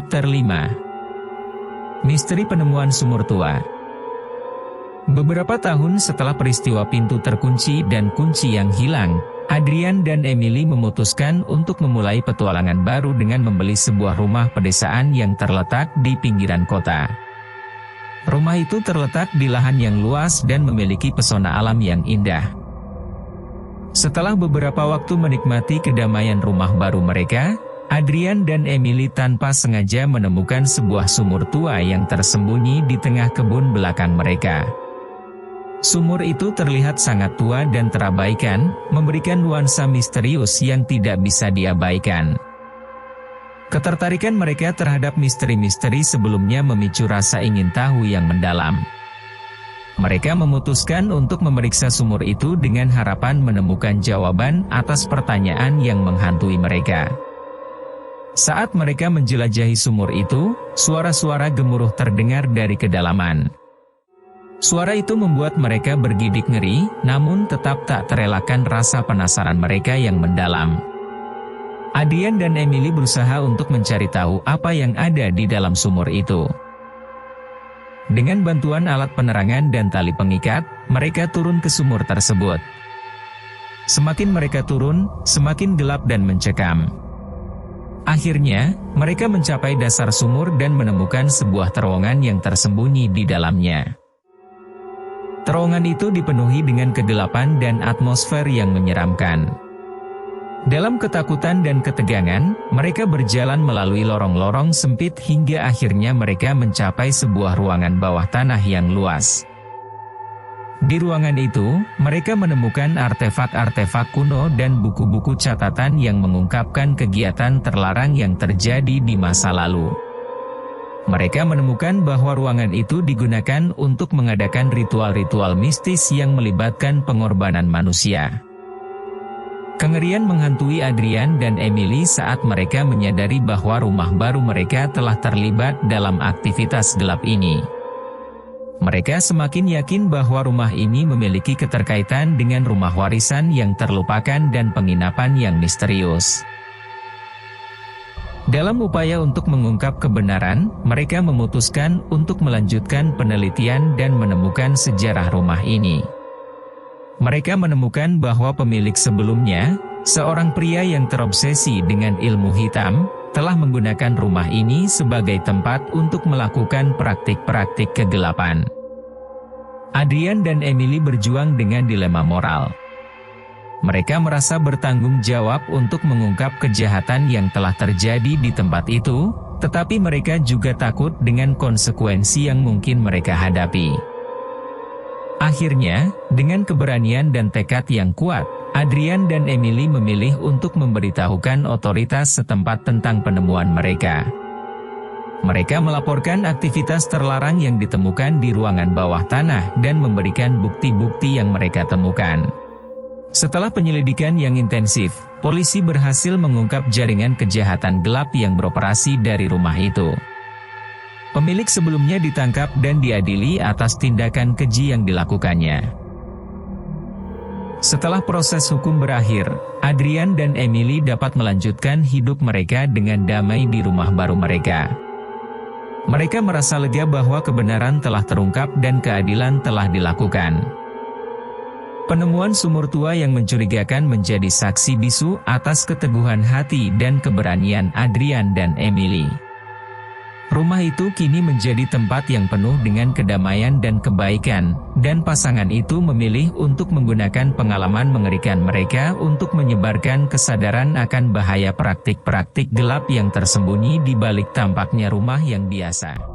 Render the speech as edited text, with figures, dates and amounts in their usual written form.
Chapter 5. Misteri penemuan sumur tua. Beberapa tahun setelah peristiwa pintu terkunci dan kunci yang hilang, Adrian dan Emily memutuskan untuk memulai petualangan baru dengan membeli sebuah rumah pedesaan yang terletak di pinggiran kota. Rumah itu terletak di lahan yang luas dan memiliki pesona alam yang indah. Setelah beberapa waktu menikmati kedamaian rumah baru mereka, Adrian dan Emily tanpa sengaja menemukan sebuah sumur tua yang tersembunyi di tengah kebun belakang mereka. Sumur itu terlihat sangat tua dan terabaikan, memberikan nuansa misterius yang tidak bisa diabaikan. Ketertarikan mereka terhadap misteri-misteri sebelumnya memicu rasa ingin tahu yang mendalam. Mereka memutuskan untuk memeriksa sumur itu dengan harapan menemukan jawaban atas pertanyaan yang menghantui mereka. Saat mereka menjelajahi sumur itu, suara-suara gemuruh terdengar dari kedalaman. Suara itu membuat mereka bergidik ngeri, namun tetap tak terelakkan rasa penasaran mereka yang mendalam. Adrian dan Emily berusaha untuk mencari tahu apa yang ada di dalam sumur itu. Dengan bantuan alat penerangan dan tali pengikat, mereka turun ke sumur tersebut. Semakin mereka turun, semakin gelap dan mencekam. Akhirnya, mereka mencapai dasar sumur dan menemukan sebuah terowongan yang tersembunyi di dalamnya. Terowongan itu dipenuhi dengan kegelapan dan atmosfer yang menyeramkan. Dalam ketakutan dan ketegangan, mereka berjalan melalui lorong-lorong sempit hingga akhirnya mereka mencapai sebuah ruangan bawah tanah yang luas. Di ruangan itu, mereka menemukan artefak-artefak kuno dan buku-buku catatan yang mengungkapkan kegiatan terlarang yang terjadi di masa lalu. Mereka menemukan bahwa ruangan itu digunakan untuk mengadakan ritual-ritual mistis yang melibatkan pengorbanan manusia. Kengerian menghantui Adrian dan Emily saat mereka menyadari bahwa rumah baru mereka telah terlibat dalam aktivitas gelap ini. Mereka semakin yakin bahwa rumah ini memiliki keterkaitan dengan rumah warisan yang terlupakan dan penginapan yang misterius. Dalam upaya untuk mengungkap kebenaran, mereka memutuskan untuk melanjutkan penelitian dan menemukan sejarah rumah ini. Mereka menemukan bahwa pemilik sebelumnya, seorang pria yang terobsesi dengan ilmu hitam, telah menggunakan rumah ini sebagai tempat untuk melakukan praktik-praktik kegelapan. Adrian dan Emily berjuang dengan dilema moral. Mereka merasa bertanggung jawab untuk mengungkap kejahatan yang telah terjadi di tempat itu, tetapi mereka juga takut dengan konsekuensi yang mungkin mereka hadapi. Akhirnya, dengan keberanian dan tekad yang kuat, Adrian dan Emily memilih untuk memberitahukan otoritas setempat tentang penemuan mereka. Mereka melaporkan aktivitas terlarang yang ditemukan di ruangan bawah tanah dan memberikan bukti-bukti yang mereka temukan. Setelah penyelidikan yang intensif, polisi berhasil mengungkap jaringan kejahatan gelap yang beroperasi dari rumah itu. Pemilik sebelumnya ditangkap dan diadili atas tindakan keji yang dilakukannya. Setelah proses hukum berakhir, Adrian dan Emily dapat melanjutkan hidup mereka dengan damai di rumah baru mereka. Mereka merasa lega bahwa kebenaran telah terungkap dan keadilan telah dilakukan. Penemuan sumur tua yang mencurigakan menjadi saksi bisu atas keteguhan hati dan keberanian Adrian dan Emily. Rumah itu kini menjadi tempat yang penuh dengan kedamaian dan kebaikan, dan pasangan itu memilih untuk menggunakan pengalaman mengerikan mereka untuk menyebarkan kesadaran akan bahaya praktik-praktik gelap yang tersembunyi di balik tampaknya rumah yang biasa.